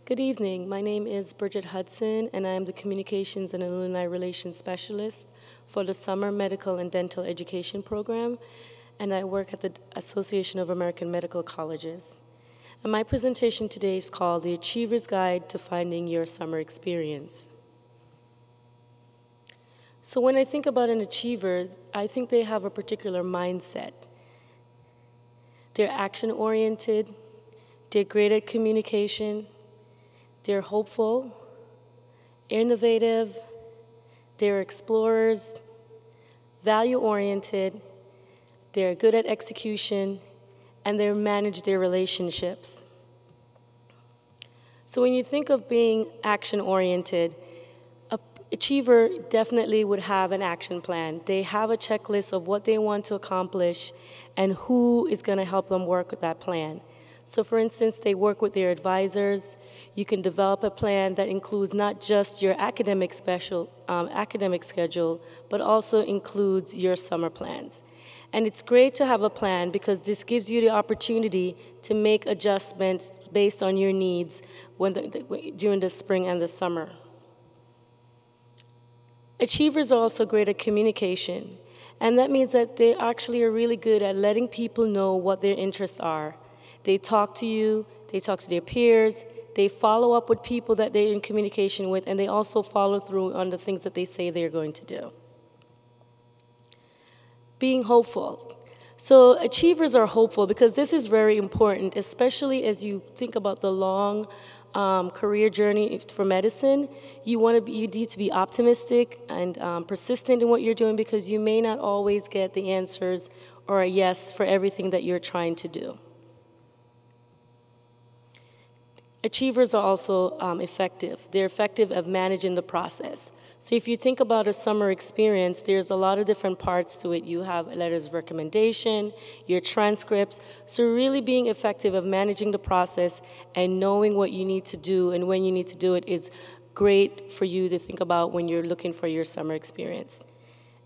Good evening. My name is Bridgette Hudson, and I am the Communications and Alumni Relations Specialist for the Summer Medical and Dental Education Program, and I work at the Association of American Medical Colleges. And my presentation today is called The Achiever's Guide to Finding Your Summer Experience. So when I think about an achiever, I think they have a particular mindset. They're action-oriented, they're great at communication, they're hopeful, innovative, they're explorers, value-oriented, they're good at execution, and they manage their relationships. So when you think of being action-oriented, an achiever definitely would have an action plan. They have a checklist of what they want to accomplish and who is going to help them work with that plan. So for instance, they work with their advisors. You can develop a plan that includes not just your academic schedule, but also includes your summer plans. And it's great to have a plan because this gives you the opportunity to make adjustments based on your needs during the spring and the summer. Achievers are also great at communication, and that means that they actually are really good at letting people know what their interests are. They talk to you, they talk to their peers, they follow up with people that they're in communication with, and they also follow through on the things that they say they're going to do. Being hopeful. So achievers are hopeful because this is very important, especially as you think about the long career journey for medicine. You need to be optimistic and persistent in what you're doing because you may not always get the answers or a yes for everything that you're trying to do. Achievers are also effective. They're effective at managing the process. So if you think about a summer experience, there's a lot of different parts to it. You have letters of recommendation, your transcripts. So really being effective of managing the process and knowing what you need to do and when you need to do it is great for you to think about when you're looking for your summer experience.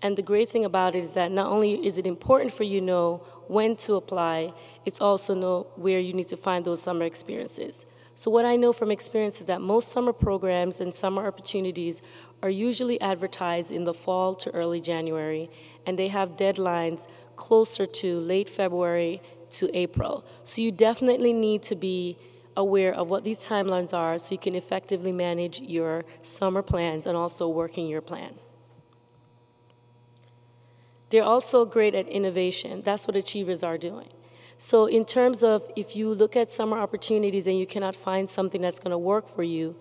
And the great thing about it is that not only is it important for you to know when to apply, it's also know where you need to find those summer experiences. So what I know from experience is that most summer programs and summer opportunities are usually advertised in the fall to early January, and they have deadlines closer to late February to April. So you definitely need to be aware of what these timelines are so you can effectively manage your summer plans and also working your plan. They're also great at innovation. That's what achievers are doing. So in terms of if you look at summer opportunities and you cannot find something that's going to work for you,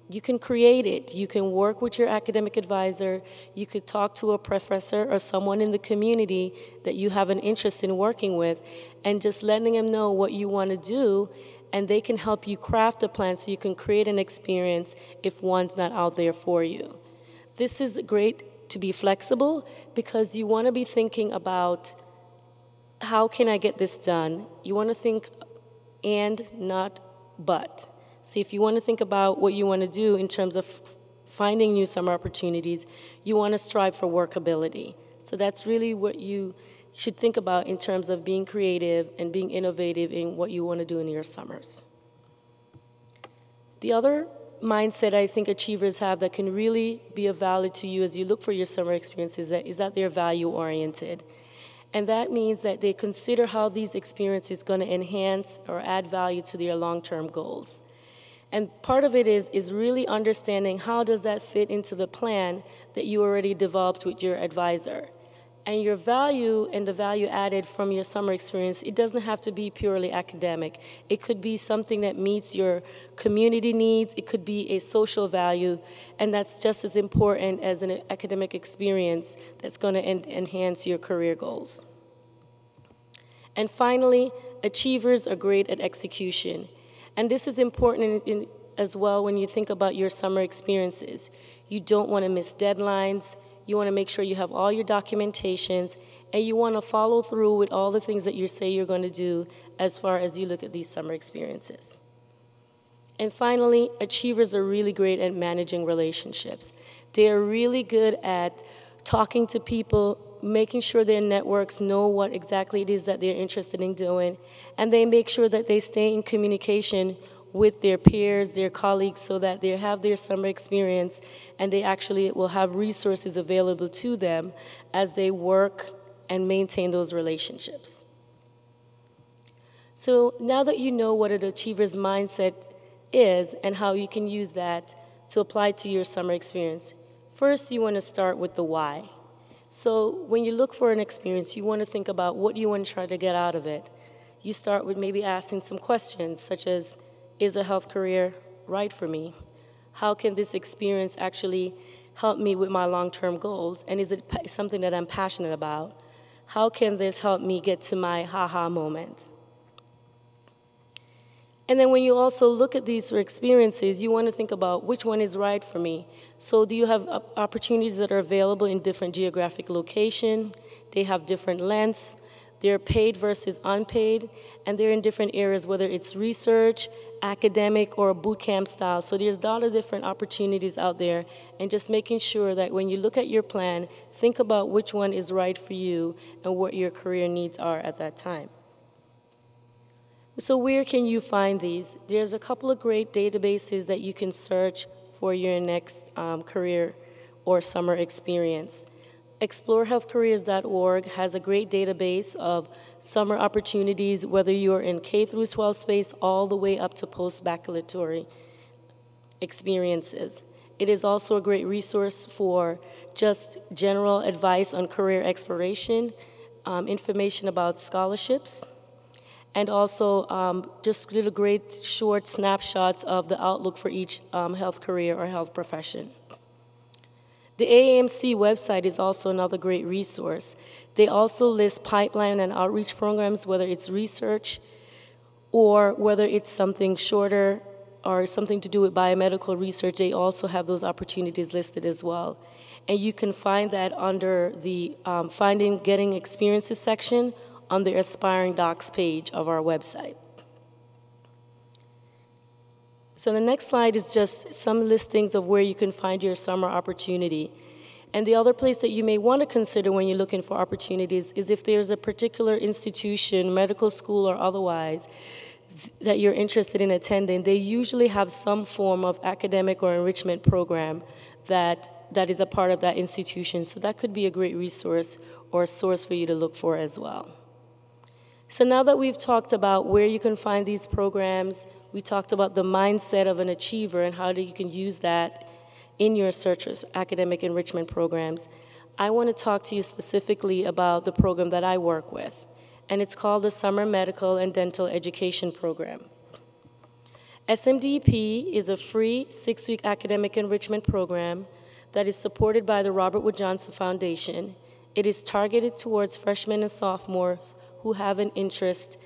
you can create it. You can work with your academic advisor. You could talk to a professor or someone in the community that you have an interest in working with and just letting them know what you want to do, and they can help you craft a plan so you can create an experience if one's not out there for you. This is great to be flexible because you want to be thinking about how can I get this done? You want to think and not but. So if you want to think about what you want to do in terms of finding new summer opportunities, you want to strive for workability. So that's really what you should think about in terms of being creative and being innovative in what you want to do in your summers. The other mindset I think achievers have that can really be of value to you as you look for your summer experiences is that they're value-oriented. And that means that they consider how these experiences are going to enhance or add value to their long-term goals. And part of it is really understanding how does that fit into the plan that you already developed with your advisor. And your value and the value added from your summer experience, it doesn't have to be purely academic. It could be something that meets your community needs. It could be a social value, and that's just as important as an academic experience that's going to enhance your career goals. And finally, achievers are great at execution. And this is important as well when you think about your summer experiences. You don't want to miss deadlines. You want to make sure you have all your documentations, and you want to follow through with all the things that you say you're going to do as far as you look at these summer experiences. And finally, achievers are really great at managing relationships. They are really good at talking to people, making sure their networks know what exactly it is that they're interested in doing, and they make sure that they stay in communication with their peers, their colleagues, so that they have their summer experience and they actually will have resources available to them as they work and maintain those relationships. So now that you know what an achiever's mindset is and how you can use that to apply to your summer experience, first you want to start with the why. So when you look for an experience, you want to think about what you want to try to get out of it. You start with maybe asking some questions such as, is a health career right for me? How can this experience actually help me with my long-term goals? And is it something that I'm passionate about? How can this help me get to my ha-ha moment? And then when you also look at these experiences, you want to think about which one is right for me. So do you have opportunities that are available in different geographic location? They have different lengths. They're paid versus unpaid, and they're in different areas, whether it's research, academic, or boot camp style. So there's a lot of different opportunities out there, and just making sure that when you look at your plan, think about which one is right for you and what your career needs are at that time. So where can you find these? There's a couple of great databases that you can search for your next career or summer experience. ExploreHealthCareers.org has a great database of summer opportunities, whether you're in K through 12 space all the way up to post-baccalaureate experiences. It is also a great resource for just general advice on career exploration, information about scholarships, and also just little great short snapshots of the outlook for each health career or health profession. The AAMC website is also another great resource. They also list pipeline and outreach programs, whether it's research or whether it's something shorter or something to do with biomedical research. They also have those opportunities listed as well. And you can find that under the Getting Experiences section on the Aspiring Docs page of our website. So the next slide is just some listings of where you can find your summer opportunity. And the other place that you may want to consider when you're looking for opportunities is if there's a particular institution, medical school or otherwise, that you're interested in attending. They usually have some form of academic or enrichment program that is a part of that institution. So that could be a great resource or a source for you to look for as well. So now that we've talked about where you can find these programs, we talked about the mindset of an achiever and how you can use that in your searchers, academic enrichment programs. I want to talk to you specifically about the program that I work with, and it's called the Summer Medical and Dental Education Program. SMDP is a free 6-week academic enrichment program that is supported by the Robert Wood Johnson Foundation. It is targeted towards freshmen and sophomores who have an interest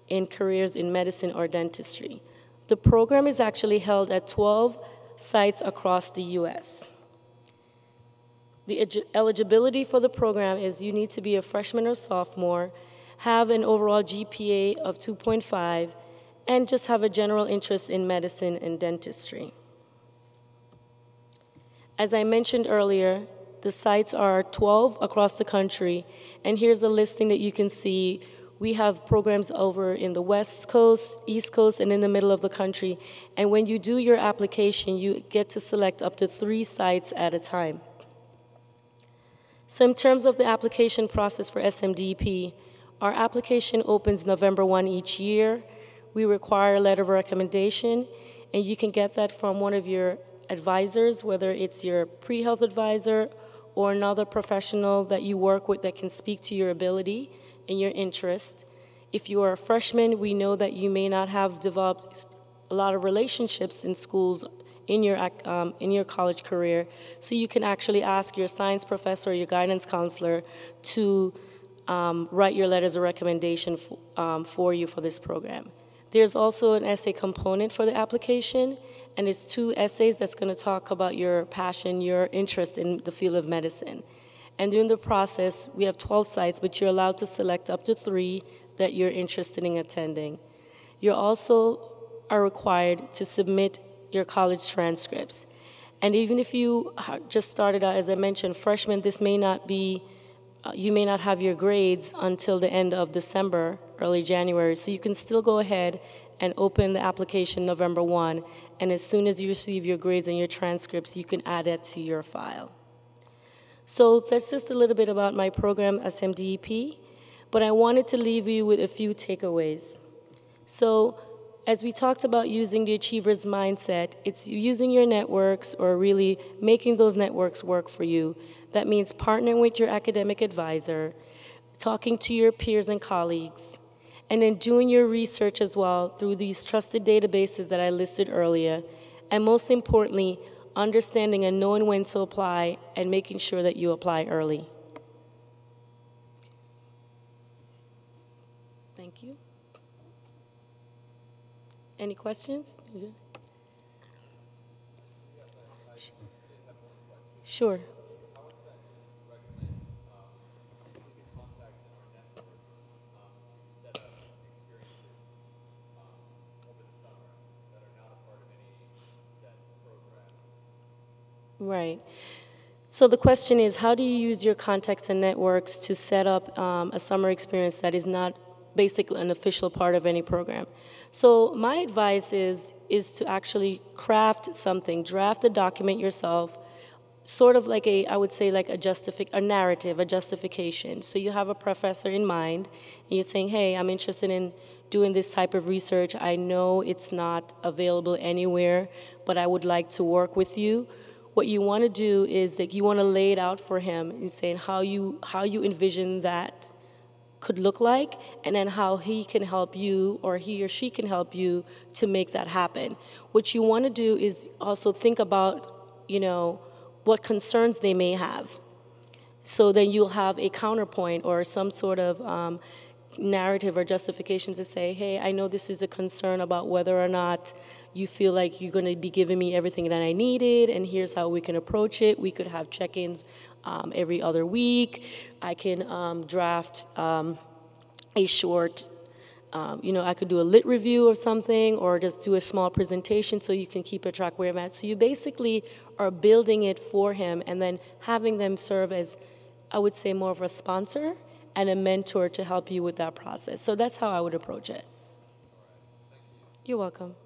in careers in medicine or dentistry. The program is actually held at 12 sites across the U.S. The eligibility for the program is you need to be a freshman or sophomore, have an overall GPA of 2.5, and just have a general interest in medicine and dentistry. As I mentioned earlier, the sites are 12 across the country, and here's a listing that you can see. We have programs over in the West Coast, East Coast, and in the middle of the country. And when you do your application, you get to select up to 3 sites at a time. So in terms of the application process for SMDP, our application opens November 1 each year. We require a letter of recommendation, and you can get that from one of your advisors, whether it's your pre-health advisor or another professional that you work with that can speak to your ability and your interest. If you are a freshman, we know that you may not have developed a lot of relationships in schools in your college career, so you can actually ask your science professor or your guidance counselor to write your letters of recommendation for you for this program. There's also an essay component for the application, and it's 2 essays that's going to talk about your passion, your interest in the field of medicine. And during the process, we have 12 sites, but you're allowed to select up to 3 that you're interested in attending. You also are required to submit your college transcripts. And even if you just started out, as I mentioned, freshman, this may not be you may not have your grades until the end of December, early January, so you can still go ahead and open the application November 1, and as soon as you receive your grades and your transcripts, you can add it to your file. So that's just a little bit about my program, SMDEP, but I wanted to leave you with a few takeaways. So as we talked about using the achiever's mindset, it's using your networks or really making those networks work for you. That means partnering with your academic advisor, talking to your peers and colleagues, and then doing your research as well through these trusted databases that I listed earlier, and most importantly, understanding and knowing when to apply and making sure that you apply early. Thank you. Any questions? Sure. Right. So the question is, how do you use your contacts and networks to set up a summer experience that is not basically an official part of any program? So my advice is to actually craft something, draft a document yourself, sort of like I would say like a narrative, a justification. So you have a professor in mind, and you're saying, hey, I'm interested in doing this type of research. I know it's not available anywhere, but I would like to work with you. What you want to do is that you want to lay it out for him and saying how you envision that could look like, and then how he can help you, or he or she can help you to make that happen. What you want to do is also think about, what concerns they may have. So then you'll have a counterpoint or some sort of narrative or justification to say, hey, I know this is a concern about whether or not you feel like you're going to be giving me everything that I needed, and here's how we can approach it. We could have check-ins every other week. I can draft a short, I could do a lit review of something, or just do a small presentation so you can keep a track where I'm at. So you basically are building it for him and then having them serve as, I would say, more of a sponsor and a mentor to help you with that process. So that's how I would approach it. You're welcome.